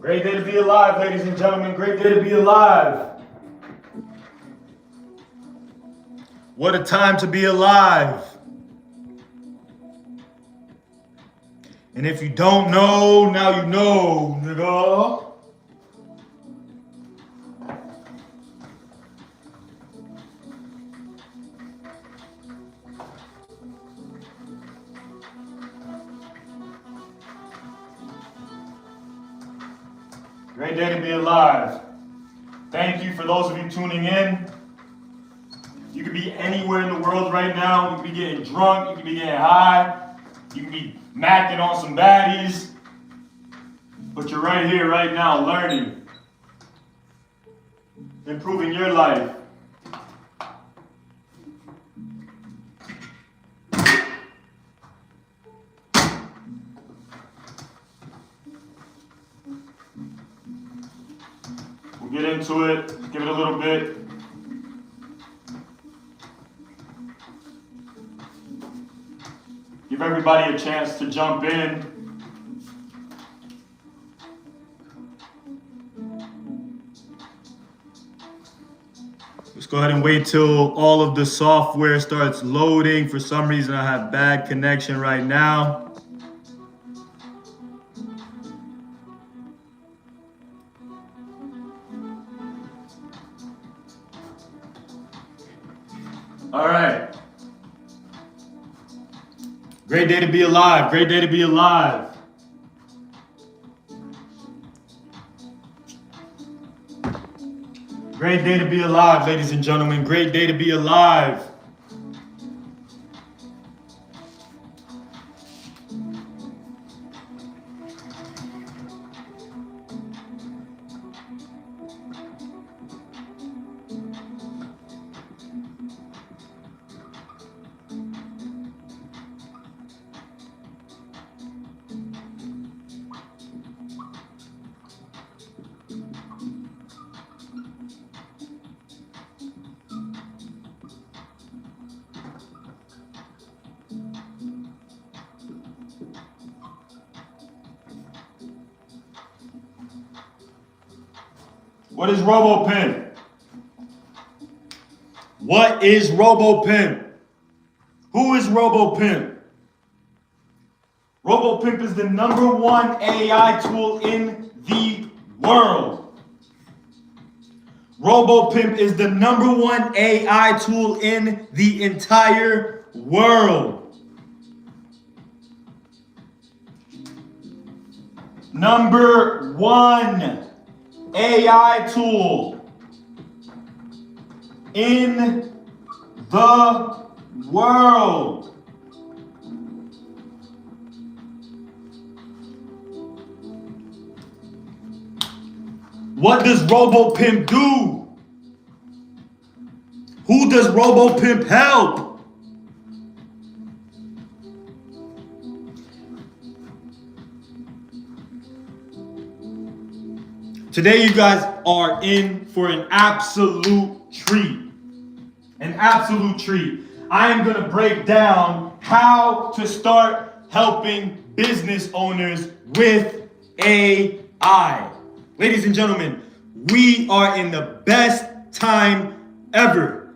Great day to be alive, ladies and gentlemen. Great day to be alive. What a time to be alive. And if you don't know, now you know, nigga. Great day to be alive. Thank you for those of you tuning in. You could be anywhere in the world right now. You could be getting drunk. You could be getting high. You could be macking on some baddies. But you're right here, right now, learning. Improving your life. We'll get into it. Give it a little bit. Give everybody a chance to jump in. Let's go ahead and wait till all of the software starts loading. For some reason, I have bad connection right now. All right. Great day to be alive. Great day to be alive. Great day to be alive, ladies and gentlemen. Great day to be alive. What is RoboPimp? What is RoboPimp? Who is RoboPimp? RoboPimp is the #1 AI tool in the world. RoboPimp is the #1 AI tool in the entire world. #1 AI tool in the world. What does RoboPimp do? Who does RoboPimp help? Today, you guys are in for an absolute treat. An absolute treat. I am going to break down how to start helping business owners with AI. Ladies and gentlemen, we are in the best time ever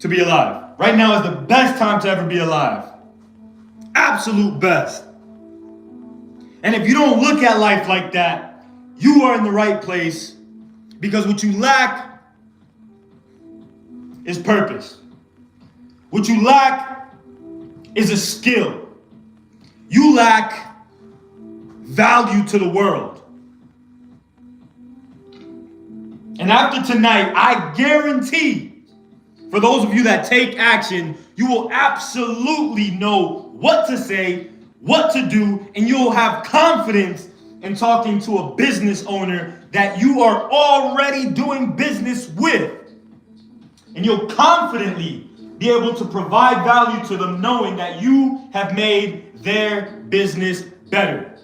to be alive. Right now is the best time to ever be alive. Absolute best. And if you don't look at life like that, you are in the right place, because what you lack is purpose. What you lack is a skill. You lack value to the world. And after tonight, I guarantee, for those of you that take action, you will absolutely know what to say, what to do, and you'll have confidence in talking to a business owner that you are already doing business with. And you'll confidently be able to provide value to them, knowing that you have made their business better.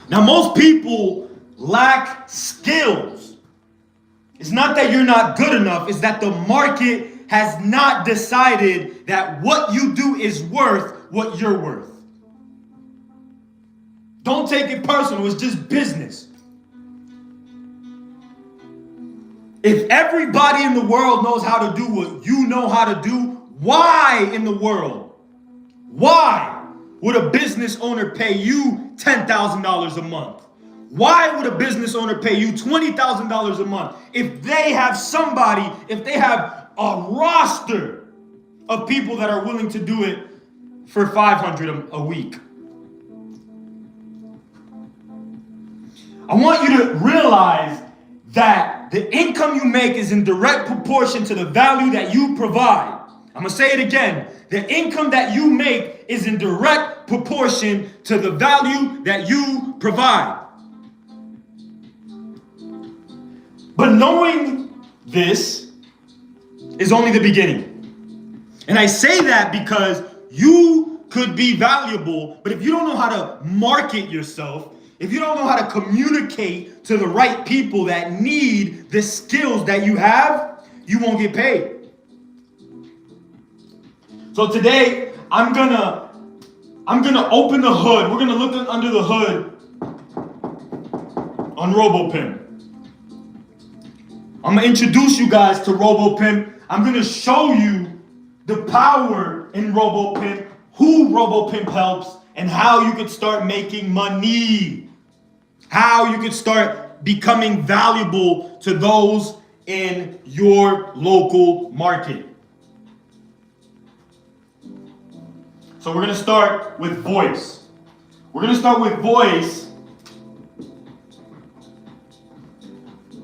Now, most people lack skills. It's not that you're not good enough, it's that the market has not decided that what you do is worth what you're worth. Don't take it personal. It's just business. If everybody in the world knows how to do what you know how to do, why in the world? Why would a business owner pay you $10,000 a month? Why would a business owner pay you $20,000 a month if they have somebody, if they have a roster of people that are willing to do it for $500 a week? I want you to realize that the income you make is in direct proportion to the value that you provide. I'm going to say it again. The income that you make is in direct proportion to the value that you provide. But knowing this is only the beginning. And I say that because you could be valuable, but if you don't know how to market yourself, if you don't know how to communicate to the right people that need the skills that you have, you won't get paid. So today, I'm gonna open the hood. We're gonna look under the hood on RoboPimp. I'm gonna introduce you guys to RoboPimp. I'm gonna show you the power in RoboPimp, who RoboPimp helps, and how you could start making money. How you could start becoming valuable to those in your local market. So we're gonna start with voice. We're gonna start with voice.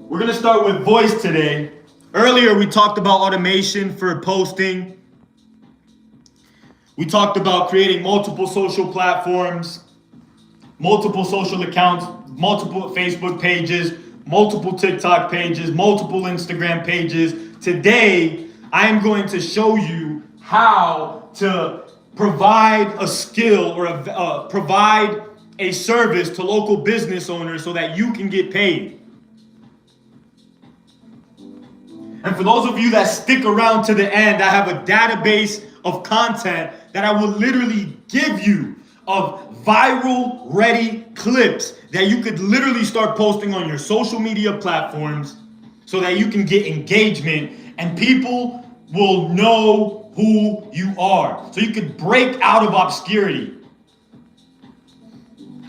We're gonna start with voice today. Earlier we talked about automation for posting. We talked about creating multiple social platforms, multiple social accounts, multiple Facebook pages, multiple TikTok pages, multiple Instagram pages. Today, I am going to show you how to provide a skill or provide a service to local business owners so that you can get paid. And for those of you that stick around to the end, I have a database of content that I will literally give you of viral ready clips that you could literally start posting on your social media platforms so that you can get engagement and people will know who you are. So you could break out of obscurity.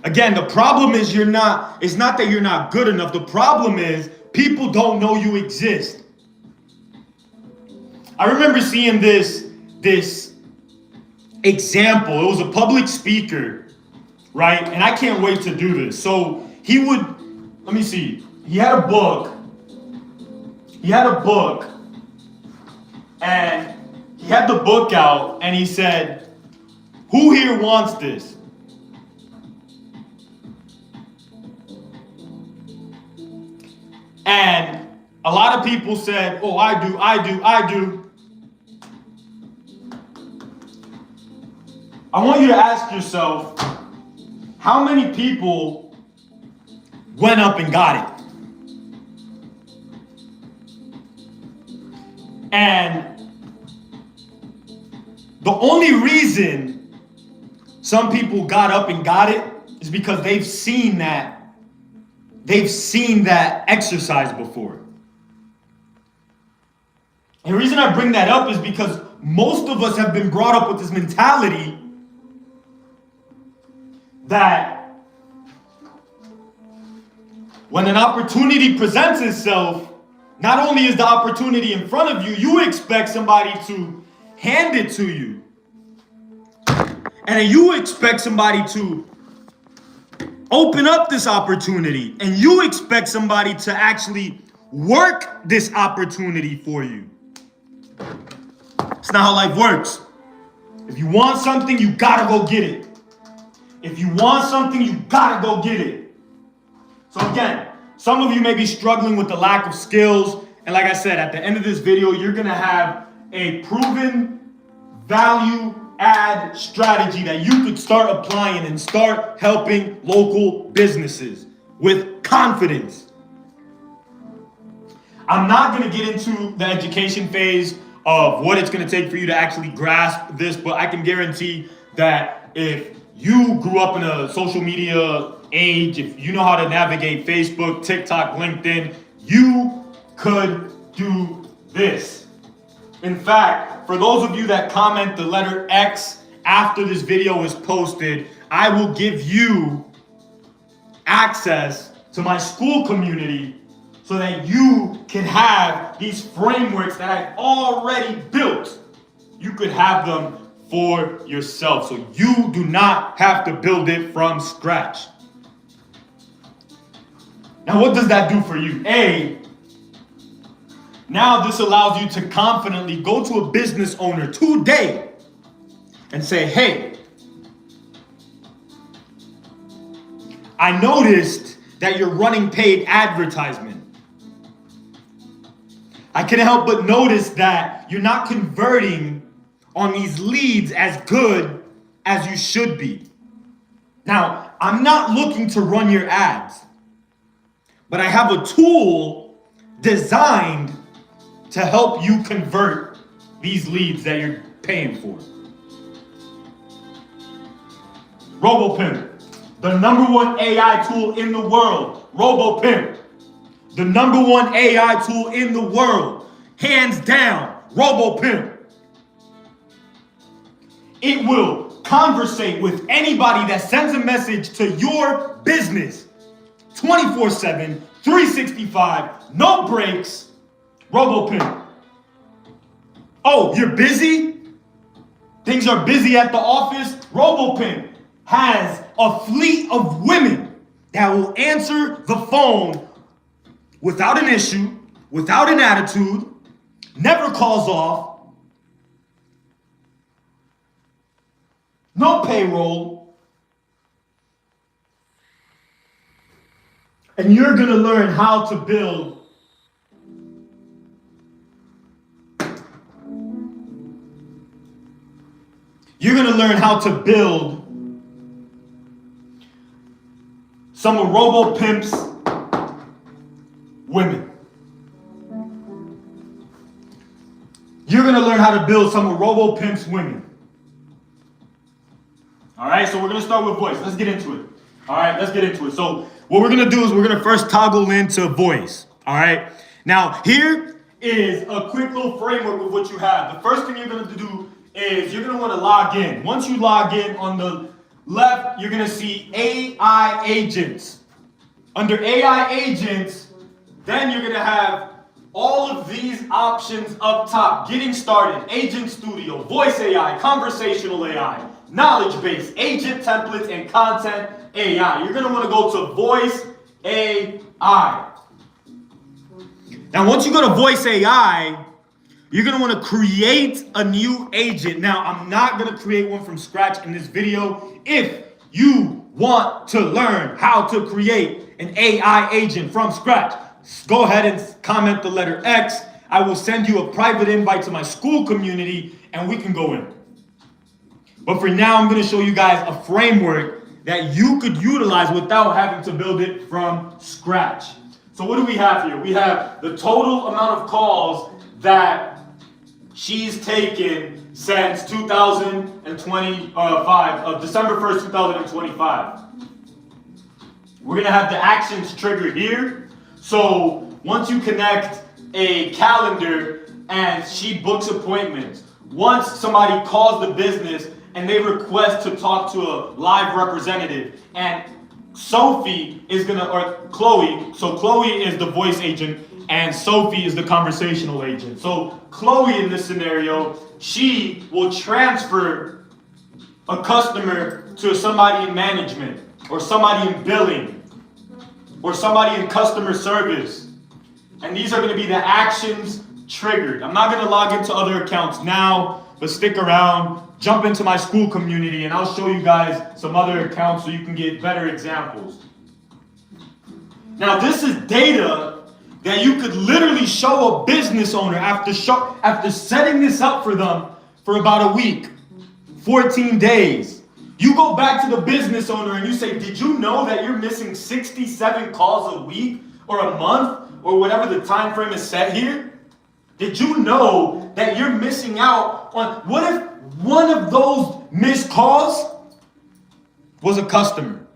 Again, the problem is it's not that you're not good enough. The problem is people don't know you exist. I remember seeing this example. It was a public speaker, right? And I can't wait to do this. So he had a book. And he had the book out and he said, "Who here wants this?" And a lot of people said, "Oh, I do." I want you to ask yourself, how many people went up and got it? And the only reason some people got up and got it is because they've seen that exercise before. And the reason I bring that up is because most of us have been brought up with this mentality that when an opportunity presents itself, not only is the opportunity in front of you, you expect somebody to hand it to you. And then you expect somebody to open up this opportunity. And you expect somebody to actually work this opportunity for you. It's not how life works. If you want something, you gotta go get it. If you want something, you gotta go get it. So again, some of you may be struggling with the lack of skills. And like I said, at the end of this video, you're gonna have a proven value add strategy that you could start applying and start helping local businesses with confidence. I'm not gonna get into the education phase of what it's gonna take for you to actually grasp this, but I can guarantee that if you grew up in a social media age, if you know how to navigate Facebook, TikTok, LinkedIn, you could do this. In fact, for those of you that comment the letter X after this video is posted, I will give you access to my school community so that you can have these frameworks that I've already built. You could have them for yourself. So you do not have to build it from scratch. Now, what does that do for you? Now this allows you to confidently go to a business owner today and say, hey, I noticed that you're running paid advertisement. I can't help but notice that you're not converting on these leads as good as you should be. Now, I'm not looking to run your ads, but I have a tool designed to help you convert these leads that you're paying for. RoboPimp, the #1 AI tool in the world. RoboPimp, the #1 AI tool in the world. Hands down, RoboPimp. It will conversate with anybody that sends a message to your business 24/7, 365, no breaks. RoboPimp. Oh, you're busy? Things are busy at the office? RoboPimp has a fleet of women that will answer the phone without an issue, without an attitude, never calls off, no payroll, and you're gonna learn how to build some of RoboPimp's women. You're gonna learn how to build some of RoboPimp's women. All right, so we're gonna start with voice. Let's get into it. All right, let's get into it. So what we're gonna do is we're gonna first toggle into voice. All right, now here is a quick little framework of what you have. The first thing you're gonna do is you're gonna wanna log in. Once you log in, on the left, you're gonna see AI agents. Under AI agents, then you're gonna have all of these options up top. Getting started, Agent Studio, Voice AI, Conversational AI, Knowledge Base, Agent Templates, and Content AI. You're gonna wanna go to Voice AI. Now, once you go to Voice AI, you're gonna wanna create a new agent. Now, I'm not gonna create one from scratch in this video. If you want to learn how to create an AI agent from scratch, go ahead and comment the letter X. I will send you a private invite to my school community and we can go in. But for now, I'm gonna show you guys a framework that you could utilize without having to build it from scratch. So what do we have here? We have the total amount of calls that she's taken since 2025, December 1st, 2025. We're gonna have the actions triggered here. So once you connect a calendar and she books appointments, once somebody calls the business and they request to talk to a live representative, and Sophie is gonna, or Chloe, so Chloe is the voice agent and Sophie is the conversational agent. So Chloe in this scenario, she will transfer a customer to somebody in management or somebody in billing or somebody in customer service. And these are gonna be the actions triggered. I'm not gonna log into other accounts now, but stick around, jump into my school community, and I'll show you guys some other accounts so you can get better examples. Now, this is data that you could literally show a business owner after setting this up for them for about a week, 14 days. You go back to the business owner and you say, did you know that you're missing 67 calls a week or a month or whatever the time frame is set here? Did you know that you're missing out on, what if one of those missed calls was a customer.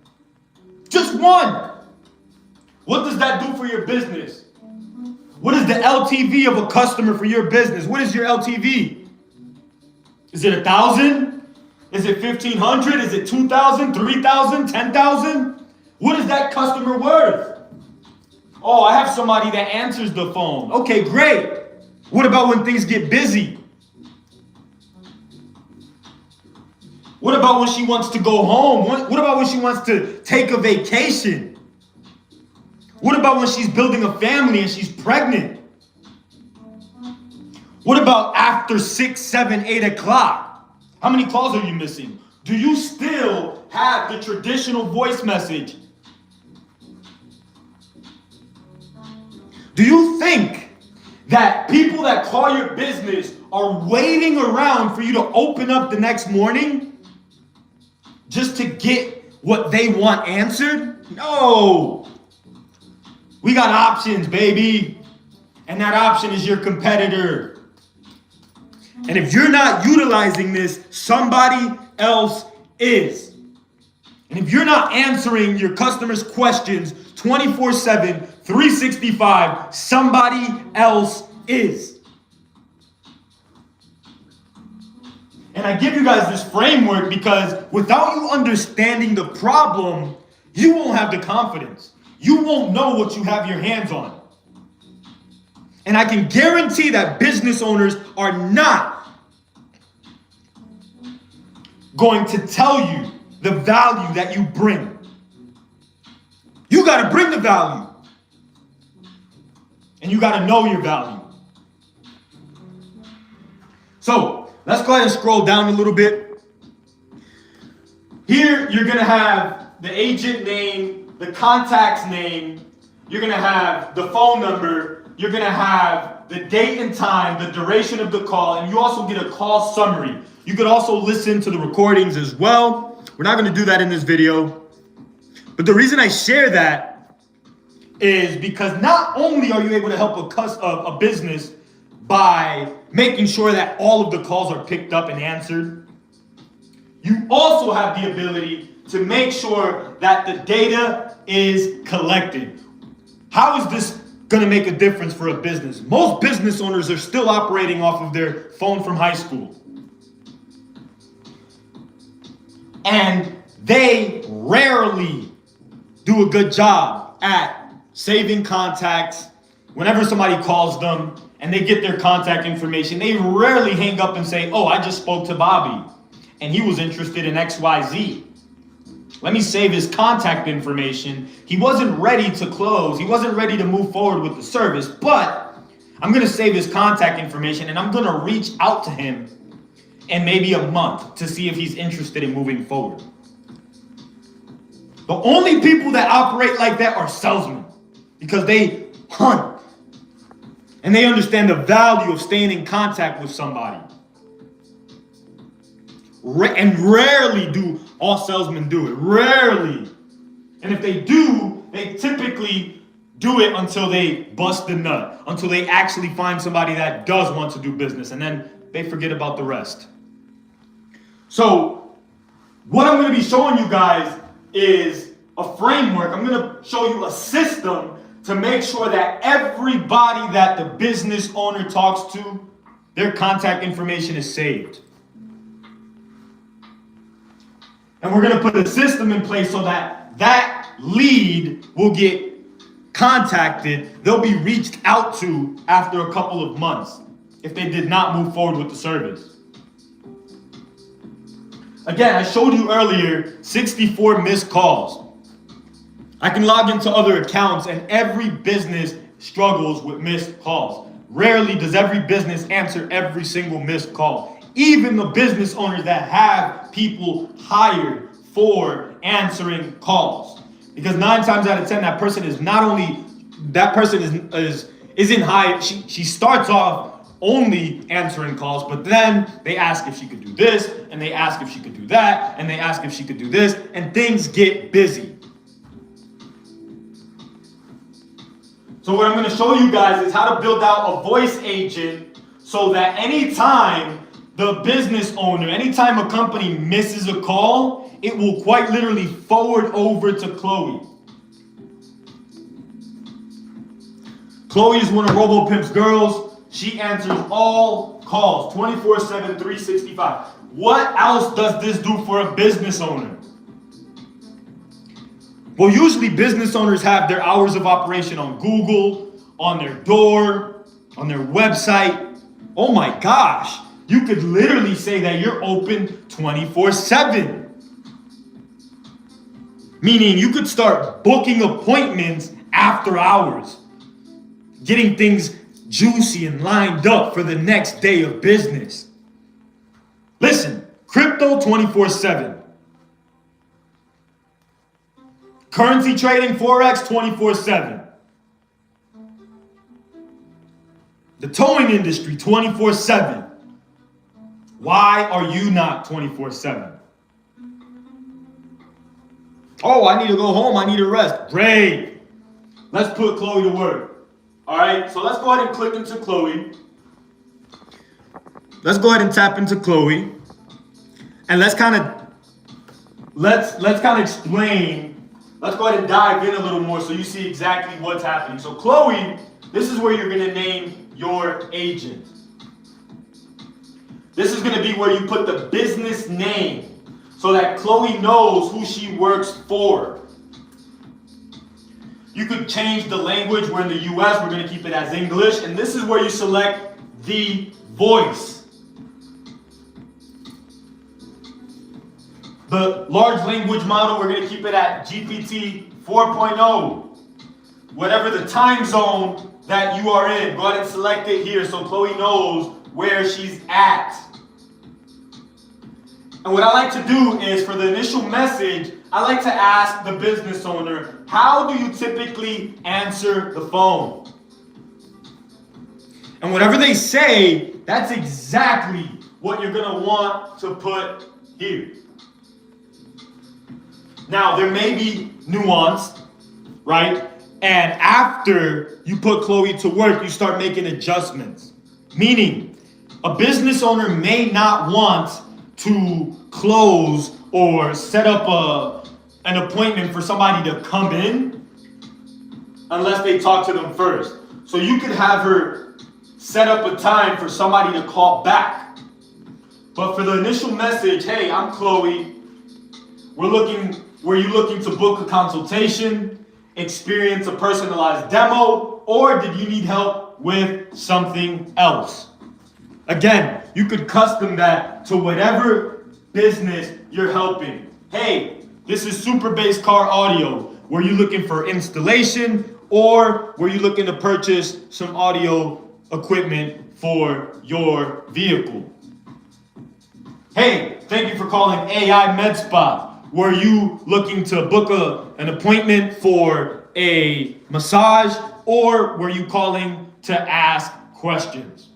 Just one. What does that do for your business? What is the LTV of a customer for your business? What is your LTV? Is it 1,000? Is it 1,500? Is it 2,000, 3,000, 10,000? What is that customer worth? Oh, I have somebody that answers the phone. Okay, great. What about when things get busy? What about when she wants to go home? What about when she wants to take a vacation? What about when she's building a family and she's pregnant? What about after 6, 7, 8 o'clock? How many calls are you missing? Do you still have the traditional voice message? Do you think that people that call your business are waiting around for you to open up the next morning just to get what they want answered? No. We got options, baby. And that option is your competitor. And if you're not utilizing this, somebody else is. And if you're not answering your customers' questions 24/7, 365, somebody else is. And I give you guys this framework because without you understanding the problem, you won't have the confidence. You won't know what you have your hands on. And I can guarantee that business owners are not going to tell you the value that you bring. You got to bring the value. And you got to know your value. So let's go ahead and scroll down a little bit. Here you're going to have the agent name, the contact's name. You're going to have the phone number. You're going to have the date and time, the duration of the call, and you also get a call summary. You could also listen to the recordings as well. We're not going to do that in this video. But the reason I share that is because not only are you able to help a business by making sure that all of the calls are picked up and answered, you also have the ability to make sure that the data is collected. How is this going to make a difference for a business? Most business owners are still operating off of their phone from high school. And they rarely do a good job at saving contacts. Whenever somebody calls them and they get their contact information, they rarely hang up and say, oh, I just spoke to Bobby and he was interested in XYZ. Let me save his contact information. He wasn't ready to close. He wasn't ready to move forward with the service, but I'm going to save his contact information and I'm going to reach out to him in maybe a month to see if he's interested in moving forward. The only people that operate like that are salesmen because they hunt and they understand the value of staying in contact with somebody. And rarely do all salesmen do it. Rarely. And if they do, they typically do it until they bust the nut, until they actually find somebody that does want to do business, and then they forget about the rest. So what I'm going to be showing you guys is a framework. I'm going to show you a system to make sure that everybody that the business owner talks to, their contact information is saved. And we're going to put a system in place so that that lead will get contacted. They'll be reached out to after a couple of months if they did not move forward with the service. Again, I showed you earlier 64 missed calls. I can log into other accounts and every business struggles with missed calls. Rarely does every business answer every single missed call. Even the business owners that have people hired for answering calls. Because 9 times out of 10, that person is not only, that person isn't hired, she starts off only answering calls, but then they ask if she could do this, and they ask if she could do that, and they ask if she could do this, and things get busy. So what I'm going to show you guys is how to build out a voice agent so that anytime the business owner, anytime a company misses a call, it will quite literally forward over to Chloe. Chloe is one of RoboPimp's girls. She answers all calls 24/7, 365. What else does this do for a business owner? Well, usually business owners have their hours of operation on Google, on their door, on their website. Oh my gosh, you could literally say that you're open 24/7. Meaning you could start booking appointments after hours, getting things juicy and lined up for the next day of business. Listen, crypto 24/7. Currency trading, Forex 24/7. The towing industry 24/7. Why are you not 24/7? Oh, I need to go home. I need to rest. Great. Let's put Chloe to work. All right, so let's go ahead and click into Chloe. Let's go ahead and tap into Chloe. And let's kind of explain. Let's go ahead and dive in a little more so you see exactly what's happening. So Chloe, this is where you're going to name your agent. This is going to be where you put the business name so that Chloe knows who she works for. You could change the language. We're in the US, we're going to keep it as English. And this is where you select the voice. The large language model, we're going to keep it at GPT 4.0. Whatever the time zone that you are in, go ahead and select it here so Chloe knows where she's at. And what I like to do is, for the initial message, I like to ask the business owner, how do you typically answer the phone? And whatever they say, that's exactly what you're going to want to put here. Now, there may be nuance, right? And after you put Chloe to work, you start making adjustments. Meaning, a business owner may not want to close or set up an appointment for somebody to come in unless they talk to them first. So you could have her set up a time for somebody to call back. But for the initial message, hey, I'm Chloe. Were you looking to book a consultation, experience a personalized demo, or did you need help with something else? Again, you could custom that to whatever business you're helping. Hey, this is Super Bass Car Audio. Were you looking for installation, or were you looking to purchase some audio equipment for your vehicle? Hey, thank you for calling AI Med Spa. Were you looking to book an appointment for a massage, or were you calling to ask questions?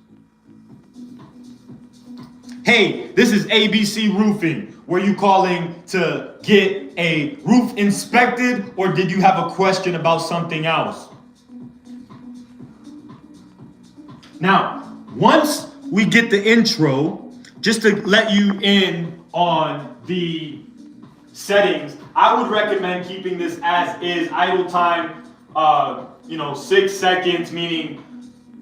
Hey, this is ABC Roofing. Were you calling to get a roof inspected, or did you have a question about something else? Now, once we get the intro, just to let you in on the settings, I would recommend keeping this as is. Idle time, 6 seconds, meaning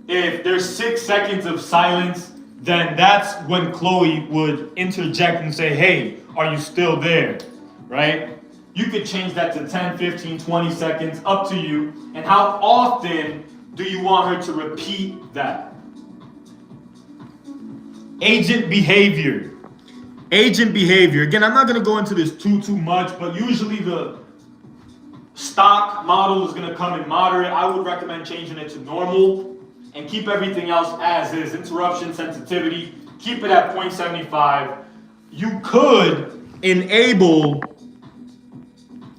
if there's 6 seconds of silence, then that's when Chloe would interject and say, hey, are you still there, right? You could change that to 10, 15, 20 seconds, up to you. And how often do you want her to repeat that? Agent behavior. Agent behavior. Again, I'm not going to go into this too much, but usually the stock model is going to come in moderate. I would recommend changing it to normal and keep everything else as is. Interruption sensitivity, keep it at 0.75. You could enable,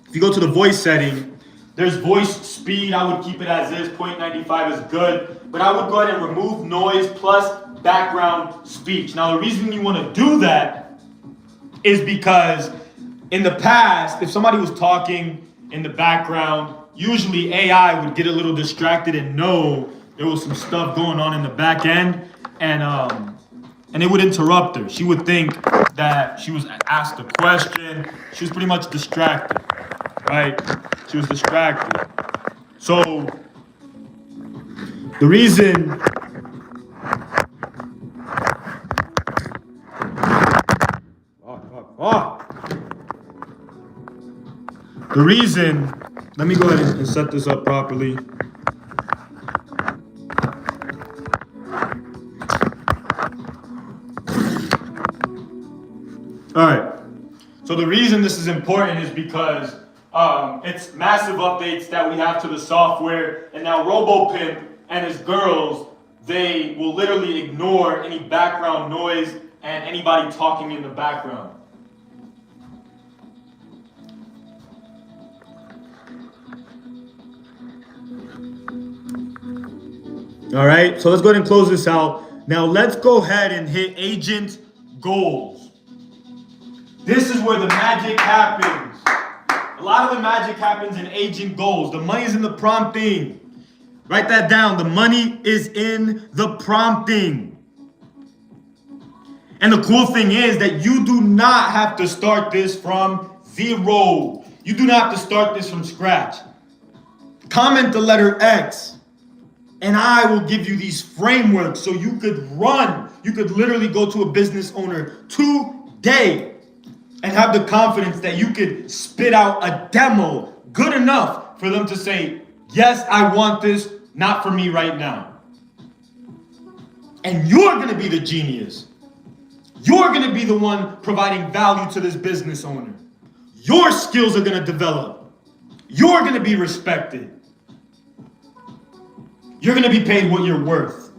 if you go to the voice setting, there's voice speed. I would keep it as is. 0.95 is good. But I would go ahead and remove noise plus background speech. Now, the reason you want to do that is because in the past, if somebody was talking in the background, usually AI would get a little distracted and know there was some stuff going on in the back end, and and it would interrupt her. She would think that she was asked a question. She was pretty much distracted, right? She was distracted. So the reason let me go ahead and set this up properly. All right. So the reason this is important is because it's massive updates that we have to the software, and now RoboPimp and his girls, they will literally ignore any background noise and anybody talking in the background. All right, so let's go ahead and close this out. Now let's go ahead and hit agent goals. This is where the magic happens. A lot of the magic happens in agent goals. The money's in the prompting. Write that down. The money is in the prompting. And the cool thing is that you do not have to start this from zero. You do not have to start this from scratch. Comment the letter X, and I will give you these frameworks so you could run. You could literally go to a business owner today and have the confidence that you could spit out a demo good enough for them to say, yes, I want this, not for me right now. And you're going to be the genius. You're going to be the one providing value to this business owner. Your skills are going to develop. You're going to be respected. You're going to be paid what you're worth.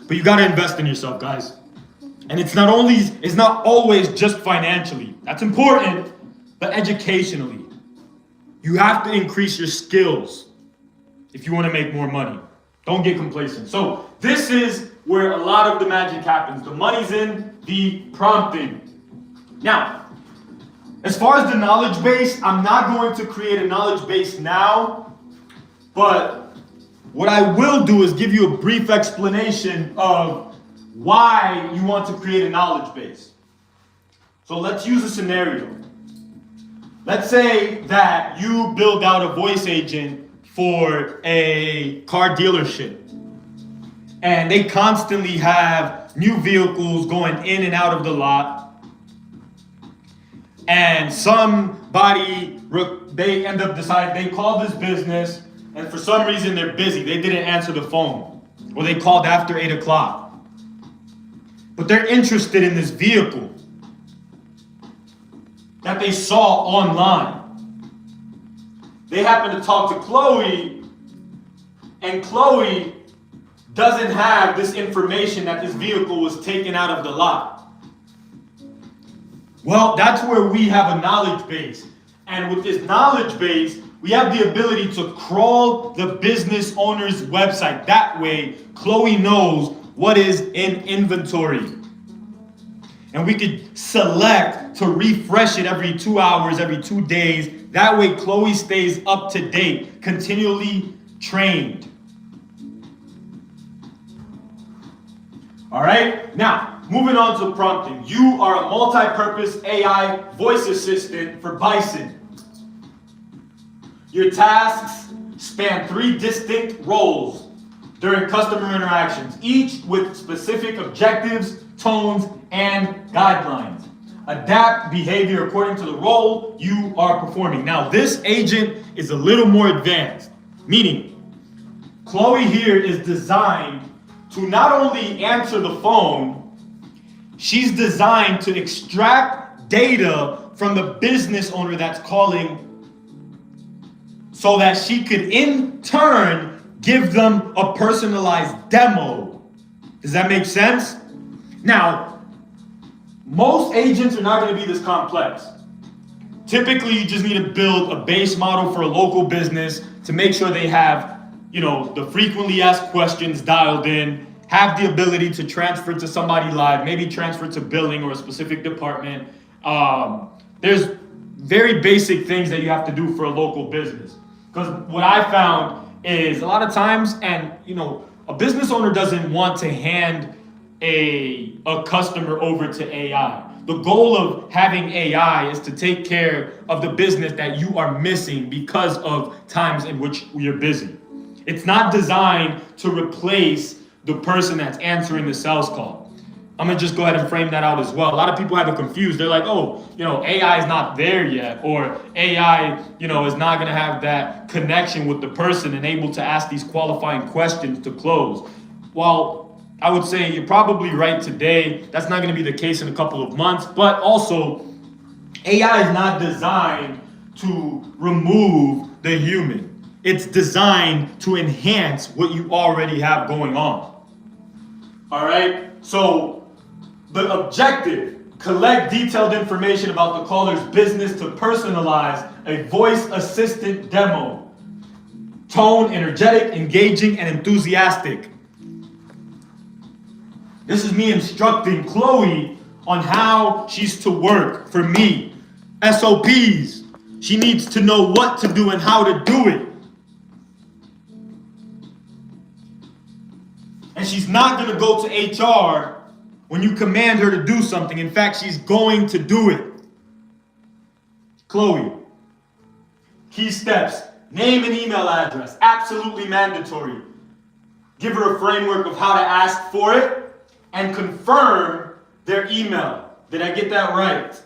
But you got to invest in yourself, guys. And it's not always just financially. That's important, but educationally. You have to increase your skills if you want to make more money. Don't get complacent. So this is where a lot of the magic happens. The money's in the prompting. Now, as far as the knowledge base, I'm not going to create a knowledge base now, but what I will do is give you a brief explanation of why you want to create a knowledge base. So let's use a scenario. Let's say that you build out a voice agent for a car dealership, and they constantly have new vehicles going in and out of the lot, and they end up deciding, they call this business, and for some reason they're busy, they didn't answer the phone, or they called after 8 o'clock. But they're interested in this vehicle that they saw online. They happen to talk to Chloe, and Chloe doesn't have this information that this vehicle was taken out of the lot. Well, that's where we have a knowledge base. And with this knowledge base, we have the ability to crawl the business owner's website. That way, Chloe knows what is in inventory. And we could select to refresh it every 2 hours, every 2 days. That way, Chloe stays up to date, continually trained. All right, now, moving on to prompting. You are a multi-purpose AI voice assistant for Bison. Your tasks span 3 distinct roles during customer interactions, each with specific objectives, tones, and guidelines. Adapt behavior according to the role you are performing. Now, this agent is a little more advanced, meaning Chloe here is designed to not only answer the phone, she's designed to extract data from the business owner that's calling so that she could in turn give them a personalized demo. Does that make sense? Now, most agents are not going to be this complex. Typically, you just need to build a base model for a local business to make sure they have, the frequently asked questions dialed in, have the ability to transfer to somebody live, maybe transfer to billing or a specific department. There's very basic things that you have to do for a local business. Because what I found is a lot of times, and a business owner doesn't want to hand a customer over to AI. The goal of having AI is to take care of the business that you are missing because of times in which you're busy. It's not designed to replace the person that's answering the sales call. I'm gonna just go ahead and frame that out as well. A lot of people have it confused. They're like, oh, AI is not there yet, or AI, is not gonna have that connection with the person and able to ask these qualifying questions to close. Well, I would say you're probably right today. That's not gonna be the case in a couple of months, but also AI is not designed to remove the human. It's designed to enhance what you already have going on. All right, so the objective: collect detailed information about the caller's business to personalize a voice assistant demo. Tone: energetic, engaging, and enthusiastic. This is me instructing Chloe on how she's to work for me. SOPs. She needs to know what to do and how to do it. And she's not going to go to HR when you command her to do something. In fact, she's going to do it. Chloe, key steps: name and email address, absolutely mandatory. Give her a framework of how to ask for it and confirm their email. Did I get that right?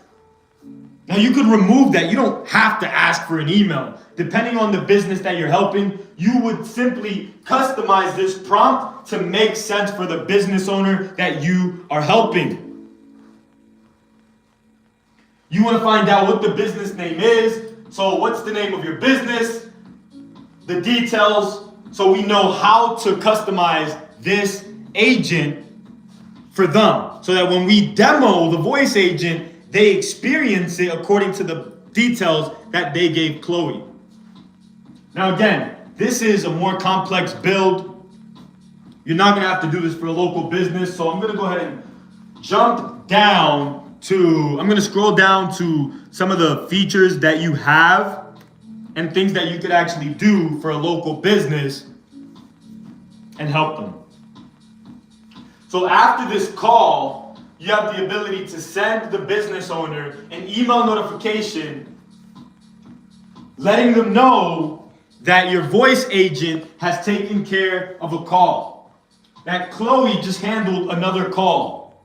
Now you could remove that. You don't have to ask for an email. Depending on the business that you're helping, you would simply customize this prompt to make sense for the business owner that you are helping. You want to find out what the business name is. So what's the name of your business? The details, so we know how to customize this agent for them. So that when we demo the voice agent, they experience it according to the details that they gave Chloe. Now again, this is a more complex build. You're not gonna have to do this for a local business, so I'm gonna go ahead and I'm gonna scroll down to some of the features that you have and things that you could actually do for a local business and help them. So after this call, you have the ability to send the business owner an email notification letting them know that your voice agent has taken care of a call, that Chloe just handled another call.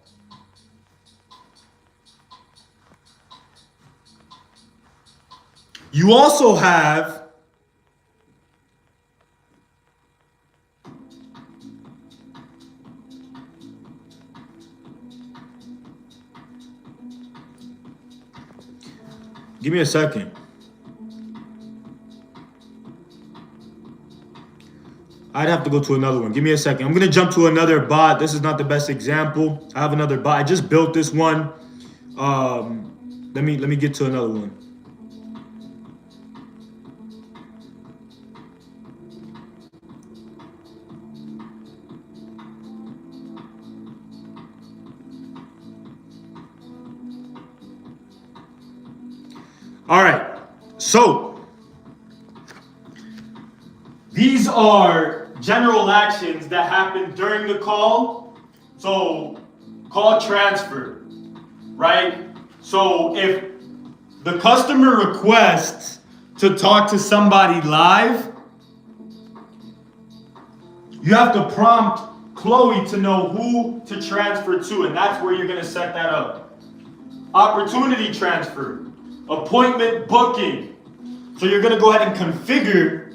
You also have give me a second. I'd have to go to another one. Give me a second. I'm going to jump to another bot. This is not the best example. I have another bot. I just built this one. Let me get to another one. All right, so these are general actions that happen during the call. So call transfer, right? So if the customer requests to talk to somebody live, you have to prompt Chloe to know who to transfer to, and that's where you're gonna set that up. Opportunity transfer. Appointment booking. So you're gonna go ahead and configure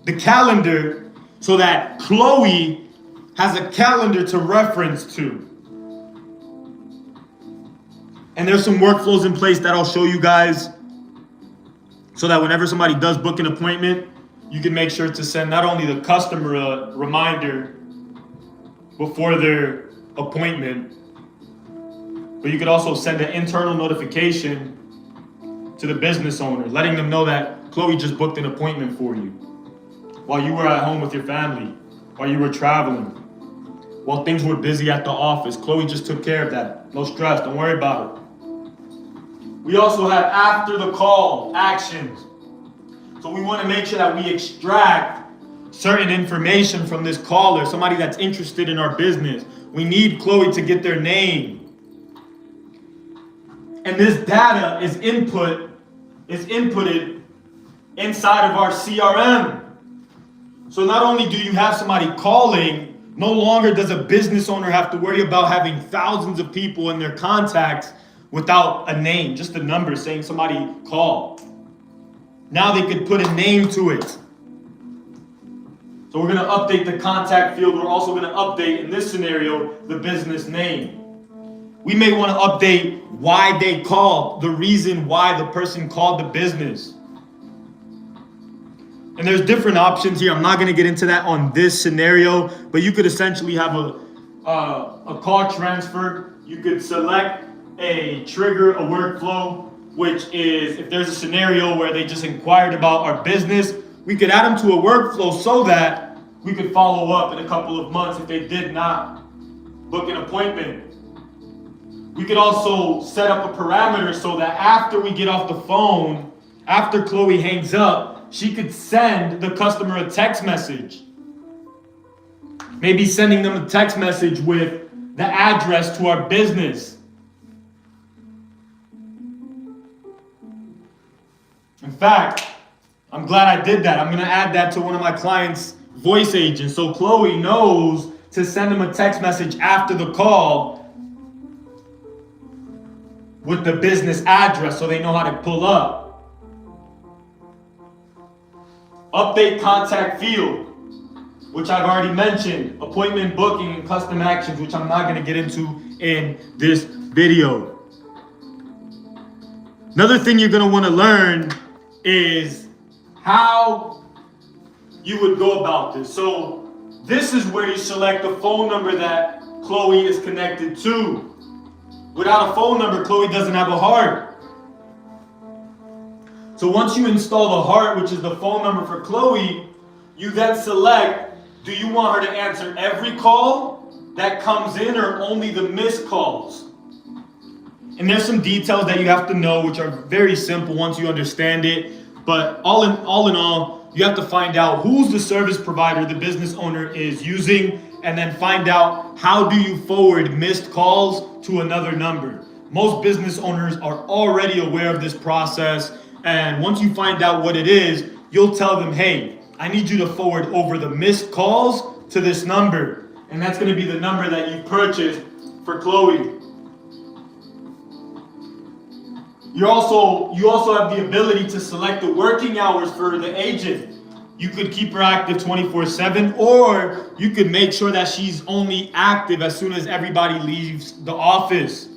the calendar so that Chloe has a calendar to reference to. And there's some workflows in place that I'll show you guys so that whenever somebody does book an appointment, you can make sure to send not only the customer a reminder before their appointment, but you could also send an internal notification to the business owner, letting them know that Chloe just booked an appointment for you while you were at home with your family, while you were traveling, while things were busy at the office. Chloe just took care of that. No stress, don't worry about it. We also have after the call actions. So we want to make sure that we extract certain information from this caller, somebody that's interested in our business. We need Chloe to get their name. And this data is inputted inside of our CRM. So not only do you have somebody calling, no longer does a business owner have to worry about having thousands of people in their contacts without a name, just a number saying somebody called. Now they could put a name to it. So we're going to update the contact field. We're also going to update, in this scenario, the business name. We may want to update why they called, the reason why the person called the business. And there's different options here. I'm not going to get into that on this scenario, but you could essentially have a call transfer. You could select a trigger, a workflow, which is if there's a scenario where they just inquired about our business, we could add them to a workflow so that we could follow up in a couple of months if they did not book an appointment. We could also set up a parameter so that after we get off the phone, after Chloe hangs up, she could send the customer a text message. Maybe sending them a text message with the address to our business. In fact, I'm glad I did that. I'm going to add that to one of my clients' voice agents. So Chloe knows to send them a text message after the call with the business address so they know how to pull up. Update contact field, which I've already mentioned. Appointment booking and custom actions, which I'm not going to get into in this video. Another thing you're going to want to learn is how you would go about this. So this is where you select the phone number that Chloe is connected to. Without a phone number, Chloe doesn't have a heart. So once you install the heart, which is the phone number for Chloe, you then select, do you want her to answer every call that comes in or only the missed calls? And there's some details that you have to know, which are very simple once you understand it. But all in all, you have to find out who's the service provider the business owner is using, and then find out how do you forward missed calls to another number. Most business owners are already aware of this process, and once you find out what it is, you'll tell them, hey, I need you to forward over the missed calls to this number. And that's going to be the number that you purchased for Chloe. You also have the ability to select the working hours for the agent. You could keep her active 24/7, or you could make sure that she's only active as soon as everybody leaves the office.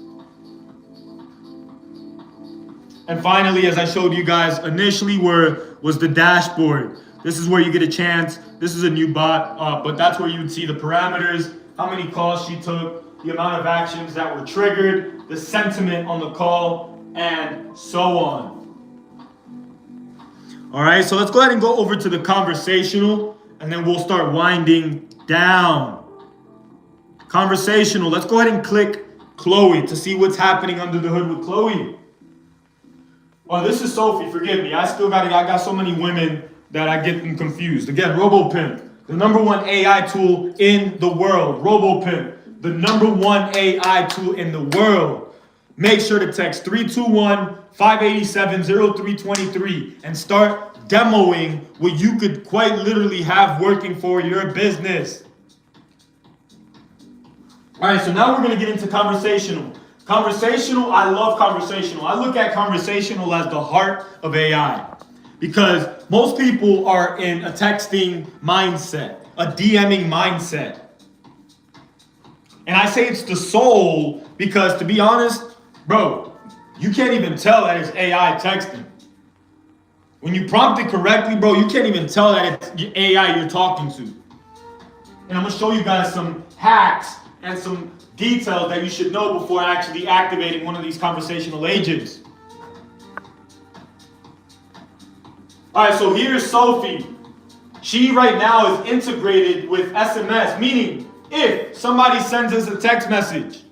And finally, as I showed you guys initially, was the dashboard. This is where you get a chance. This is a new bot, but that's where you would see the parameters, how many calls she took, the amount of actions that were triggered, the sentiment on the call, and so on. All right, so let's go ahead and go over to the conversational, and then we'll start winding down. Conversational, let's go ahead and click Chloe to see what's happening under the hood with Chloe. Oh, this is Sophie, forgive me. I got so many women that I get them confused. Again, RoboPimp, the #1 AI tool in the world. RoboPimp, the #1 AI tool in the world. Make sure to text 321-587-0323 and start demoing what you could quite literally have working for your business. All right, so now we're going to get into conversational. Conversational, I love conversational. I look at conversational as the heart of AI because most people are in a texting mindset, a DMing mindset. And I say it's the soul because, to be honest, bro, you can't even tell that it's AI texting. When you prompt it correctly, bro, you can't even tell that it's AI you're talking to. And I'm going to show you guys some hacks and some details that you should know before actually activating one of these conversational agents. All right, so here's Sophie. She right now is integrated with SMS, meaning if somebody sends us a text message,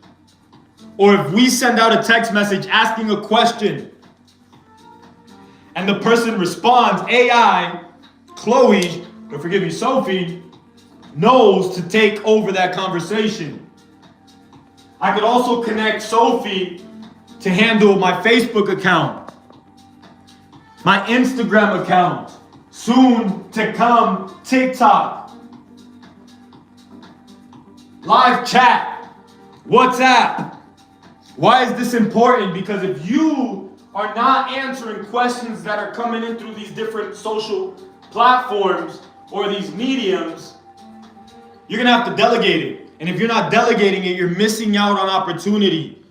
or if we send out a text message asking a question, and the person responds, AI, Chloe, or forgive me, Sophie knows to take over that conversation. I could also connect Sophie to handle my Facebook account, my Instagram account, soon to come TikTok, live chat, WhatsApp. Why is this important? Because if you are not answering questions that are coming in through these different social platforms or these mediums, you're gonna have to delegate it. And if you're not delegating it, you're missing out on opportunity.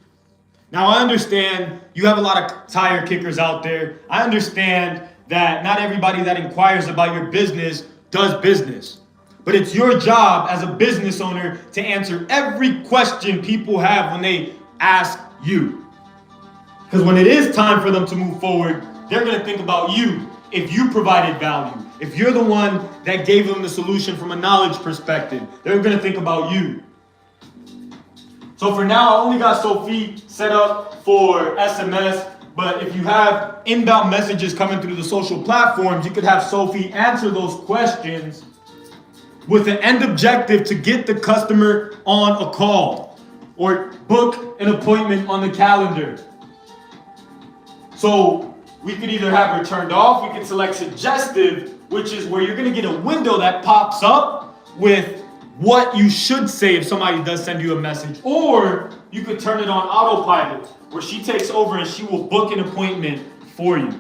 Now, I understand you have a lot of tire kickers out there. I understand that not everybody that inquires about your business does business. But it's your job as a business owner to answer every question people have when they ask you. Because when it is time for them to move forward, they're going to think about you. If you provided value, if you're the one that gave them the solution from a knowledge perspective, they're going to think about you. So for now, I only got Sophie set up for SMS, but if you have inbound messages coming through the social platforms, you could have Sophie answer those questions with an end objective to get the customer on a call or book an appointment on the calendar. So we could either have her turned off, we could select suggestive, which is where you're gonna get a window that pops up with what you should say if somebody does send you a message. Or you could turn it on autopilot, where she takes over and she will book an appointment for you.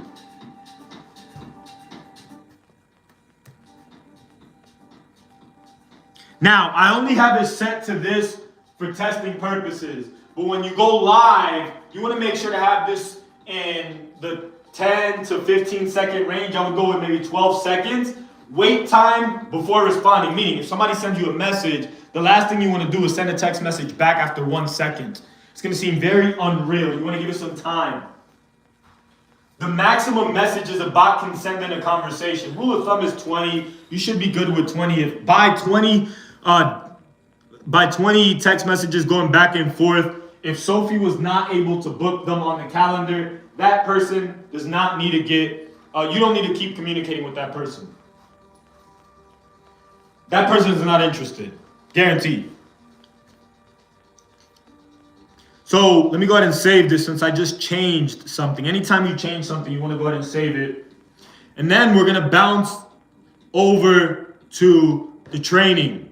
Now, I only have it set to this for testing purposes, but when you go live, you wanna make sure to have this in the 10 to 15 second range. I would go with maybe 12 seconds. Wait time before responding, meaning if somebody sends you a message, the last thing you want to do is send a text message back after 1 second. It's going to seem very unreal. You want to give it some time. The maximum messages a bot can send in a conversation, rule of thumb is 20. You should be good with 20. If by 20 text messages going back and forth, if Sophie was not able to book them on the calendar, that person does not need to get, you don't need to keep communicating with that person. That person is not interested, guaranteed. So let me go ahead and save this since I just changed something. Anytime you change something, you want to go ahead and save it. And then we're going to bounce over to the training.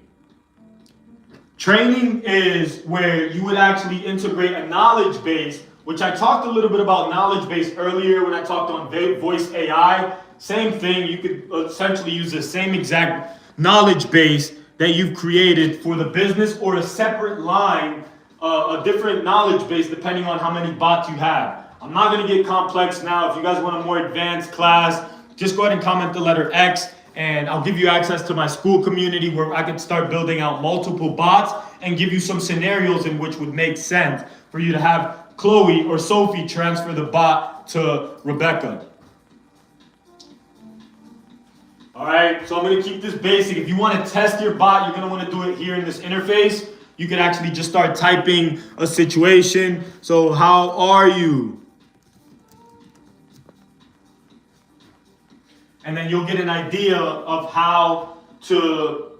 Training is where you would actually integrate a knowledge base, which I talked a little bit about knowledge base earlier when I talked on Voice AI. Same thing, you could essentially use the same exact knowledge base that you've created for the business, or a separate line, a different knowledge base depending on how many bots you have. I'm not going to get complex now. If you guys want a more advanced class, just go ahead and comment the letter X, and I'll give you access to my school community where I can start building out multiple bots and give you some scenarios in which would make sense for you to have Chloe or Sophie transfer the bot to Rebecca. All right, so I'm going to keep this basic. If you want to test your bot, you're going to want to do it here in this interface. You can actually just start typing a situation. So how are you? And then you'll get an idea of how to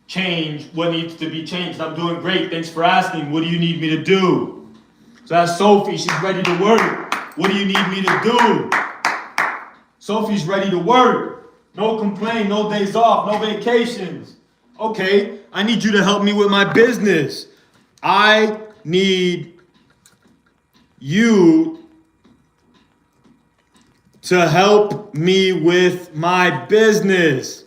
change what needs to be changed. I'm doing great. Thanks for asking. What do you need me to do? So that's Sophie. She's ready to work. What do you need me to do? Sophie's ready to work. No complaint, no days off, no vacations. Okay, I need you to help me with my business. I need you to help me with my business.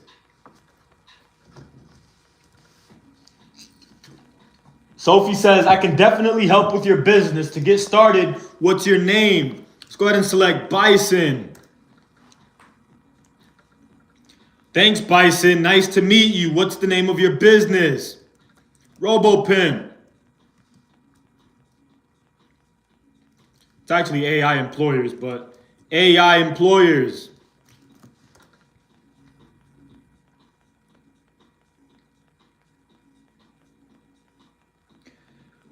Sophie says, I can definitely help with your business. To get started, what's your name? Let's go ahead and select Bison. Thanks, Bison. Nice to meet you. What's the name of your business? RoboPimp. It's actually AI Employers, but AI Employers.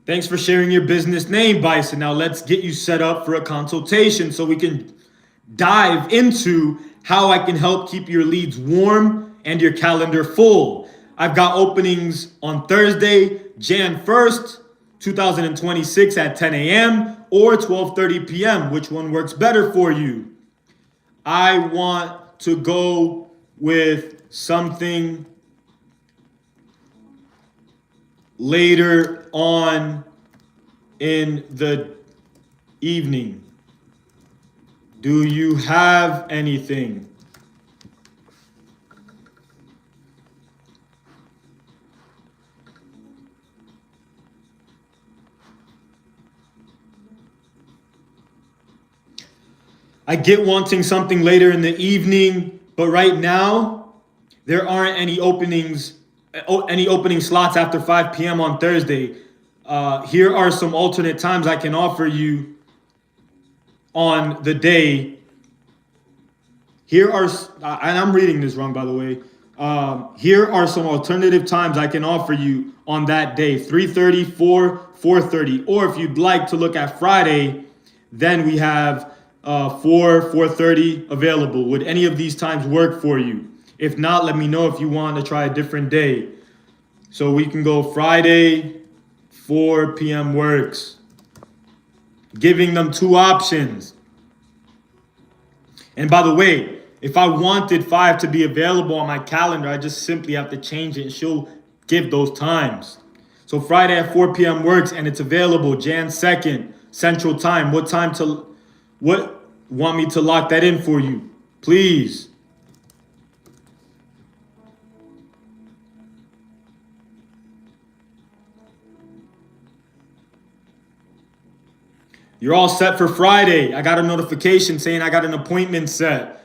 Thanks for sharing your business name, Bison. Now let's get you set up for a consultation so we can dive into how I can help keep your leads warm and your calendar full. I've got openings on Thursday, Jan 1st, 2026 at 10 a.m. or 12:30 p.m. Which one works better for you? I want to go with something later on in the evening. Do you have anything? I get wanting something later in the evening, but right now there aren't any opening slots after 5 p.m. on Thursday. Here are some alternate times I can offer you on the day. Here are, and I'm reading this wrong, by the way. Here are some alternative times I can offer you on that day: 3:30, 4, 4:30. Or if you'd like to look at Friday, then we have 4:30 available. Would any of these times work for you? If not, let me know if you want to try a different day. So we can go Friday, 4 p.m. works. Giving them two options. And by the way, if I wanted 5 to be available on my calendar, I just simply have to change it and she'll give those times. So Friday at 4 p.m. works and it's available Jan 2nd, Central Time. What want me to lock that in for you? Please. You're all set for Friday. I got a notification saying I got an appointment set.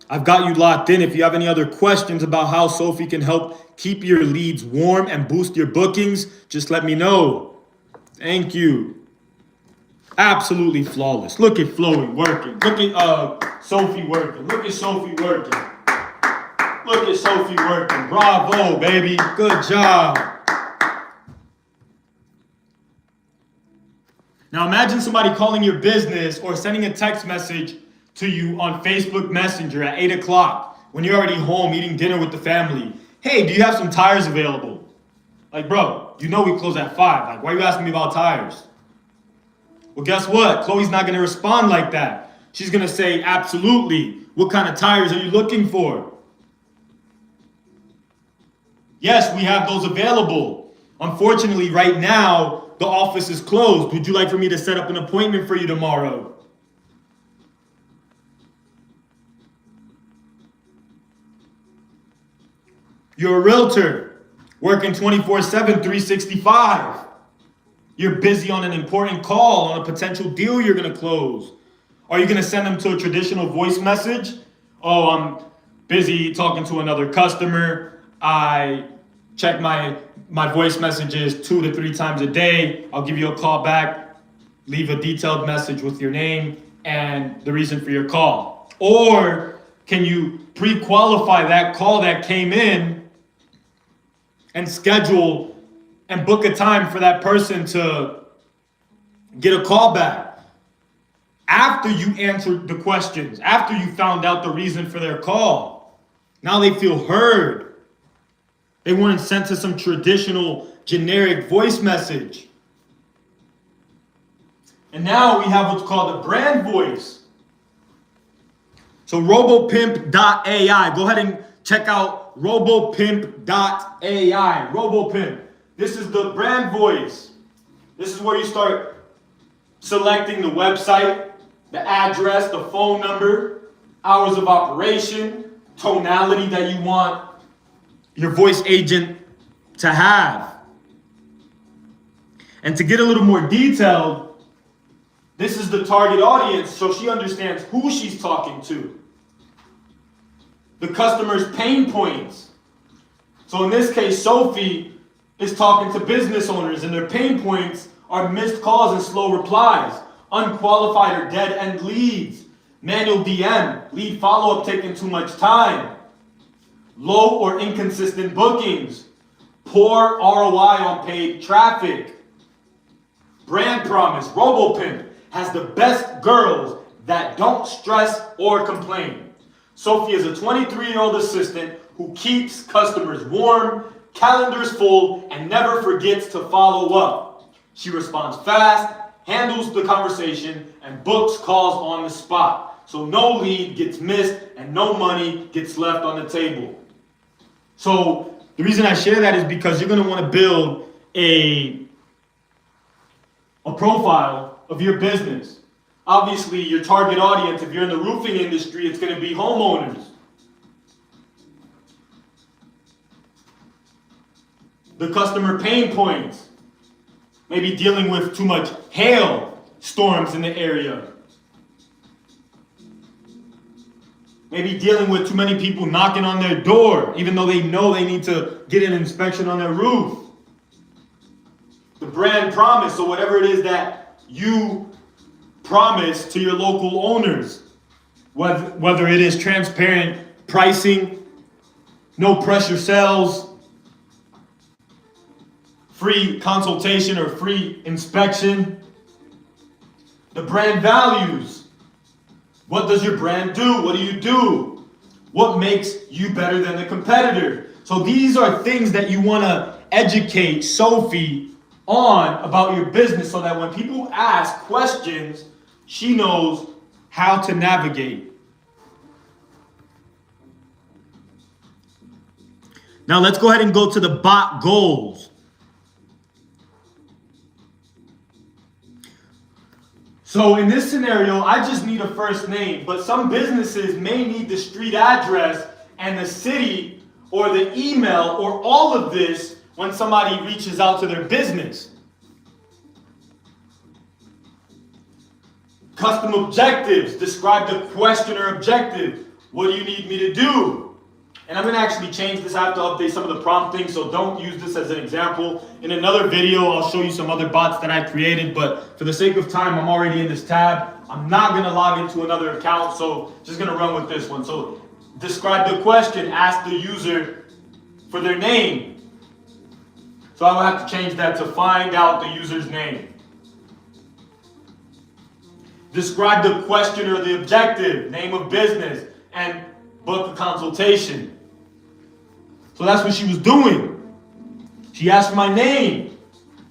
I've got you locked in. If you have any other questions about how Sophie can help keep your leads warm and boost your bookings, just let me know. Thank you. Absolutely flawless. Look at Chloe working. Look at Sophie working. Look at Sophie working. Look at Sophie working. Bravo, baby. Good job. Now imagine somebody calling your business or sending a text message to you on Facebook Messenger at 8 o'clock when you're already home eating dinner with the family. Hey, do you have some tires available? Like, bro, you know we close at 5. Like, why are you asking me about tires? Well, guess what? Chloe's not going to respond like that. She's going to say, absolutely. What kind of tires are you looking for? Yes, we have those available. Unfortunately, right now, the office is closed. Would you like for me to set up an appointment for you tomorrow? You're a realtor, working 24/7, 365. You're busy on an important call, on a potential deal you're going to close. Are you going to send them to a traditional voice message? Oh, I'm busy talking to another customer. I check my voice messages 2 to 3 times a day. I'll give you a call back. Leave a detailed message with your name and the reason for your call. Or can you pre-qualify that call that came in and schedule and book a time for that person to get a call back after you answered the questions, after you found out the reason for their call? Now they feel heard. They weren't sent to some traditional generic voice message. And now we have what's called a brand voice. So RoboPimp.ai. Go ahead and check out RoboPimp.ai. RoboPimp. This is the brand voice. This is where you start selecting the website, the address, the phone number, hours of operation, tonality that you want your voice agent to have. And to get a little more detailed, this is the target audience so she understands who she's talking to. The customer's pain points. So in this case, Sophie is talking to business owners and their pain points are missed calls and slow replies, unqualified or dead-end leads, manual DM, lead follow-up taking too much time, low or inconsistent bookings, poor ROI on paid traffic. Brand promise. RoboPimp has the best girls that don't stress or complain. Sophie is a 23-year-old assistant who keeps customers warm, calendars full, and never forgets to follow up. She responds fast, handles the conversation, and books calls on the spot. So no lead gets missed and no money gets left on the table. So the reason I share that is because you're going to want to build a profile of your business. Obviously, your target audience, if you're in the roofing industry, it's going to be homeowners. The customer pain points, maybe dealing with too much hail storms in the area. Maybe dealing with too many people knocking on their door, even though they know they need to get an inspection on their roof. The brand promise, so whatever it is that you promise to your local owners, whether it is transparent pricing, no pressure sales, free consultation or free inspection. The brand values. What does your brand do? What do you do? What makes you better than the competitor? So these are things that you want to educate Sophie on about your business so that when people ask questions, she knows how to navigate. Now let's go ahead and go to the bot goals. So in this scenario, I just need a first name, but some businesses may need the street address and the city or the email or all of this when somebody reaches out to their business. Custom objectives. Describe the question or objective. What do you need me to do? And I'm going to actually change this. I have to update some of the prompting, so don't use this as an example. In another video, I'll show you some other bots that I created, but for the sake of time, I'm already in this tab. I'm not going to log into another account, so just going to run with this one. So describe the question, ask the user for their name. So I will have to change that to find out the user's name. Describe the question or the objective, name of business, and book a consultation. So that's what she was doing. She asked for my name.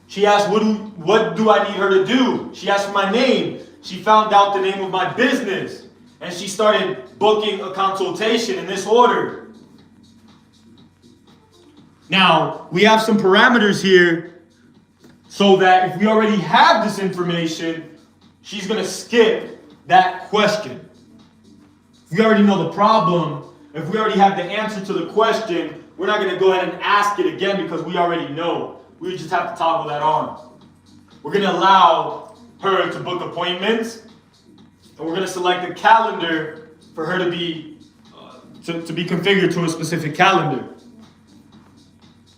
She asked, what do I need her to do? She asked for my name. She found out the name of my business. And she started booking a consultation in this order. Now, we have some parameters here so that if we already have this information, she's going to skip that question. If we already know the problem, if we already have the answer to the question, we're not going to go ahead and ask it again because we already know. We just have to toggle that on. We're going to allow her to book appointments, and we're going to select a calendar for her to be configured to a specific calendar.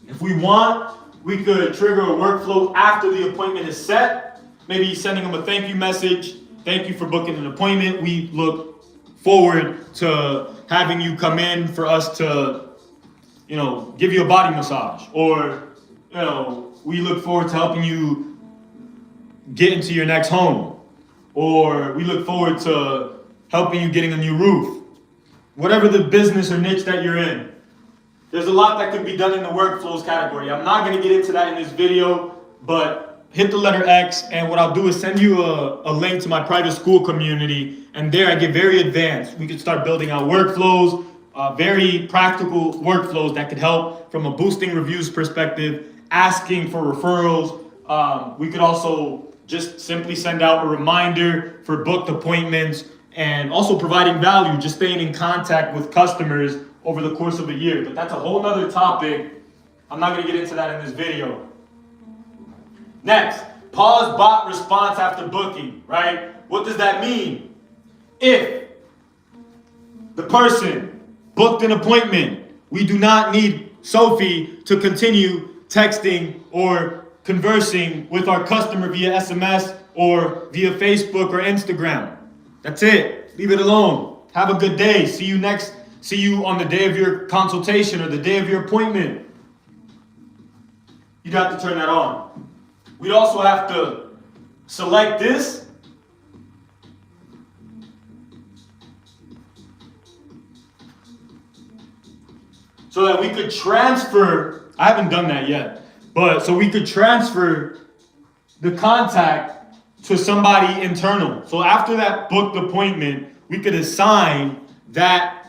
If we want, we could trigger a workflow after the appointment is set. Maybe sending them a thank you message. Thank you for booking an appointment. We look forward to having you come in for us to, give you a body massage. Or, we look forward to helping you get into your next home. Or we look forward to helping you getting a new roof. Whatever the business or niche that you're in. There's a lot that could be done in the workflows category. I'm not going to get into that in this video, but hit the letter X, and what I'll do is send you a link to my private school community, and there I get very advanced. We can start building out workflows, very practical workflows that could help from a boosting reviews perspective, asking for referrals. We could also just simply send out a reminder for booked appointments, and also providing value, just staying in contact with customers over the course of a year. But that's a whole nother topic. I'm not going to get into that in this video. Next, pause bot response after booking, right? What does that mean? If the person booked an appointment, we do not need Sophie to continue texting or conversing with our customer via SMS or via Facebook or Instagram. That's it. Leave it alone. Have a good day. See you on the day of your consultation or the day of your appointment. You'd have to turn that on. We'd also have to select this. so that we could transfer, I haven't done that yet, but so we could transfer the contact to somebody internal. So after that booked appointment, we could assign that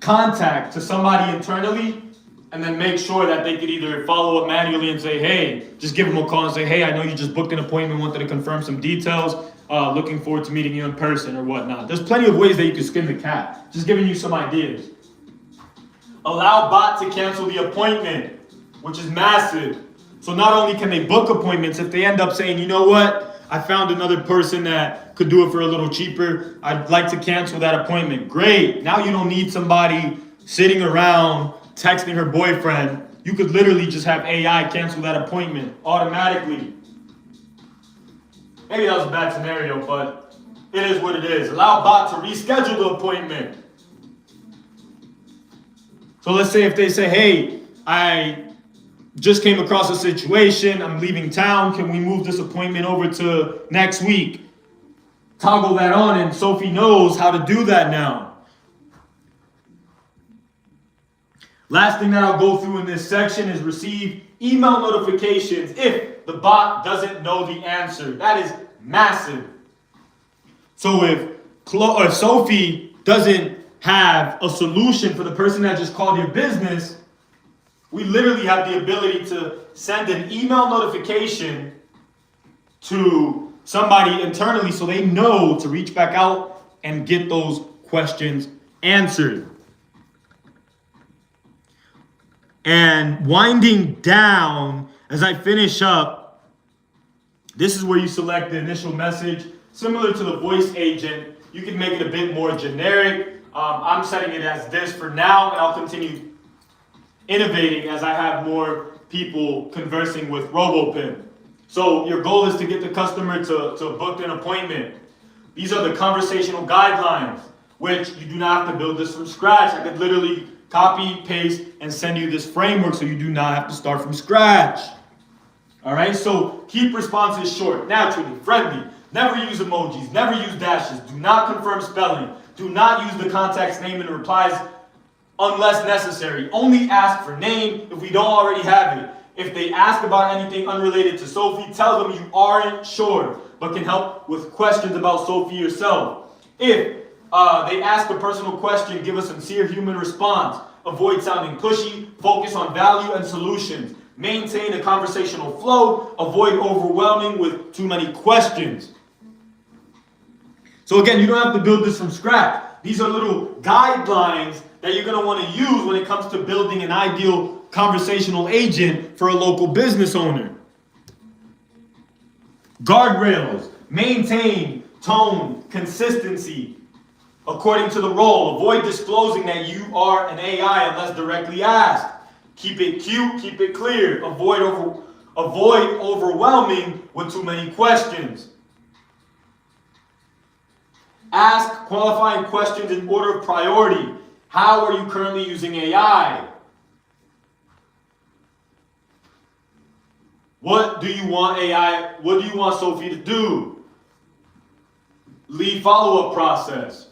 contact to somebody internally and then make sure that they could either follow up manually and say, hey, just give them a call and say, hey, I know you just booked an appointment, wanted to confirm some details, looking forward to meeting you in person or whatnot. There's plenty of ways that you can skin the cat, just giving you some ideas. Allow bot to cancel the appointment, which is massive. So not only can they book appointments, if they end up saying, you know what, I found another person that could do it for a little cheaper, I'd like to cancel that appointment. Great. Now you don't need somebody sitting around texting her boyfriend. You could literally just have AI cancel that appointment automatically. Maybe that was a bad scenario, but it is what it is. Allow bot to reschedule the appointment. So let's say if they say, hey, I just came across a situation, I'm leaving town, can we move this appointment over to next week? Toggle that on and Sophie knows how to do that now. Last thing that I'll go through in this section is receive email notifications if the bot doesn't know the answer. That is massive. So if Sophie doesn't have a solution for the person that just called your business, we literally have the ability to send an email notification to somebody internally so they know to reach back out and get those questions answered. And winding down, as I finish up, this is where you select the initial message. Similar to the voice agent, you can make it a bit more generic. I'm setting it as this for now, and I'll continue innovating as I have more people conversing with RoboPIM. So your goal is to get the customer to book an appointment. These are the conversational guidelines, which you do not have to build this from scratch. I could literally copy, paste, and send you this framework so you do not have to start from scratch. All right, so keep responses short, naturally, friendly. Never use emojis, never use dashes. Do not confirm spelling. Do not use the contact's name in replies unless necessary. Only ask for name if we don't already have it. If they ask about anything unrelated to Sophie, tell them you aren't sure, but can help with questions about Sophie yourself. If they ask a personal question, give a sincere human response. Avoid sounding pushy. Focus on value and solutions. Maintain a conversational flow. Avoid overwhelming with too many questions. So again, you don't have to build this from scratch. These are little guidelines that you're going to want to use when it comes to building an ideal conversational agent for a local business owner. Guardrails. Maintain tone, consistency. According to the role, avoid disclosing that you are an AI unless directly asked. Keep it cute, keep it clear. Avoid overwhelming with too many questions. Ask qualifying questions in order of priority. How are you currently using AI? What do you want AI? What do you want Sophie to do? Lead follow-up process.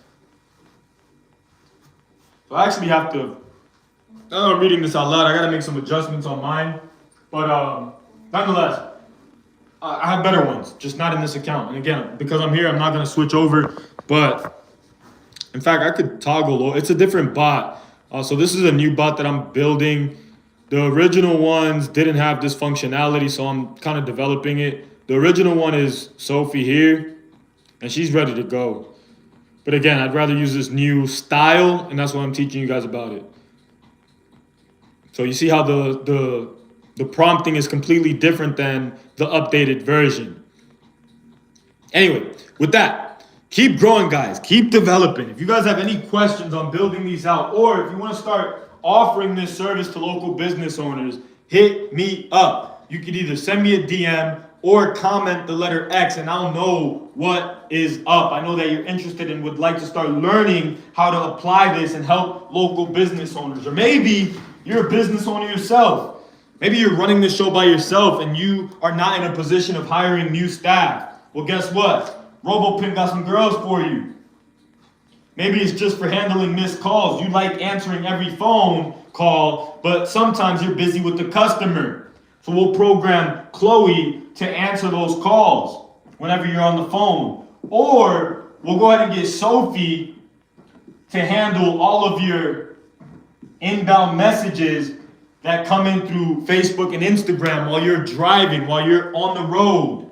So I actually have to, I'm reading this out loud, I gotta make some adjustments on mine. But nonetheless, I have better ones, just not in this account. And again, because I'm here, I'm not gonna switch over. But in fact, I could toggle, it's a different bot. So this is a new bot that I'm building. The original ones didn't have this functionality, so I'm kind of developing it. The original one is Sophie here, and she's ready to go. But again, I'd rather use this new style, and that's why I'm teaching you guys about it. So you see how the prompting is completely different than the updated version. Anyway, with that, keep growing, guys. Keep developing. If you guys have any questions on building these out, or if you want to start offering this service to local business owners, hit me up. You can either send me a DM or comment the letter X, and I'll know what is up. I know that you're interested and would like to start learning how to apply this and help local business owners. Or maybe you're a business owner yourself. Maybe you're running the show by yourself and you are not in a position of hiring new staff. Well, guess what? RoboPIM got some girls for you. Maybe it's just for handling missed calls. You like answering every phone call, but sometimes you're busy with the customer. So we'll program Chloe to answer those calls whenever you're on the phone. Or we'll go ahead and get Sophie to handle all of your inbound messages that come in through Facebook and Instagram while you're driving, while you're on the road.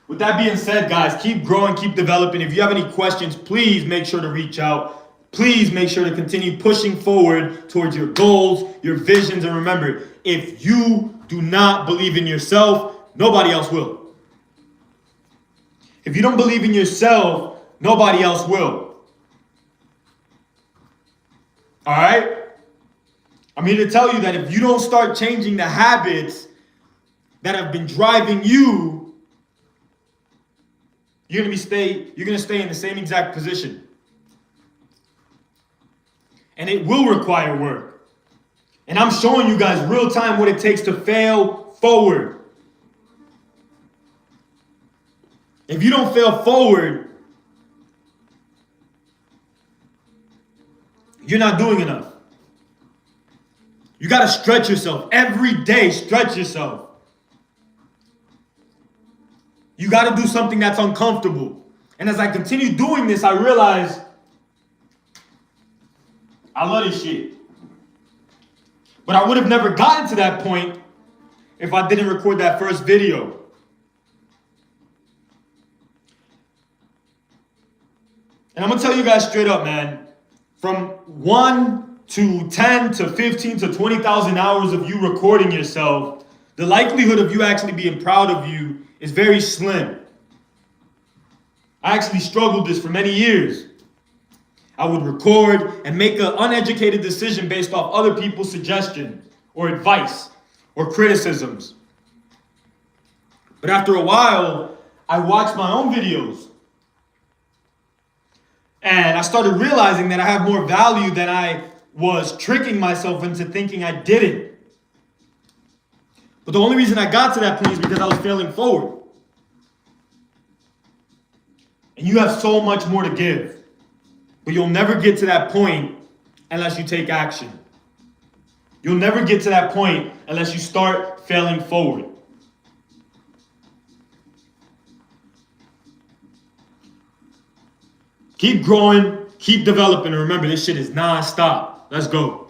With that being said, guys, keep growing, keep developing. If you have any questions, please make sure to reach out. Please make sure to continue pushing forward towards your goals, your visions. And remember, if you do not believe in yourself, nobody else will. If you don't believe in yourself, nobody else will. All right? I'm here to tell you that if you don't start changing the habits that have been driving you, you're gonna stay in the same exact position. And it will require work. And I'm showing you guys real time what it takes to fail forward. If you don't fail forward, you're not doing enough. You got to stretch yourself. Every day, stretch yourself. You got to do something that's uncomfortable. And as I continue doing this, I realize I love this shit. But I would have never gotten to that point if I didn't record that first video. And I'm going to tell you guys straight up, man. From 1 to 10 to 15 to 20,000 hours of you recording yourself, the likelihood of you actually being proud of you is very slim. I actually struggled this for many years. I would record and make an uneducated decision based off other people's suggestions or advice or criticisms. But after a while, I watched my own videos. And I started realizing that I have more value than I was tricking myself into thinking I didn't. But the only reason I got to that point is because I was failing forward. And you have so much more to give. But you'll never get to that point unless you take action. You'll never get to that point unless you start failing forward. Keep growing, keep developing, and remember, this shit is non-stop. Let's go.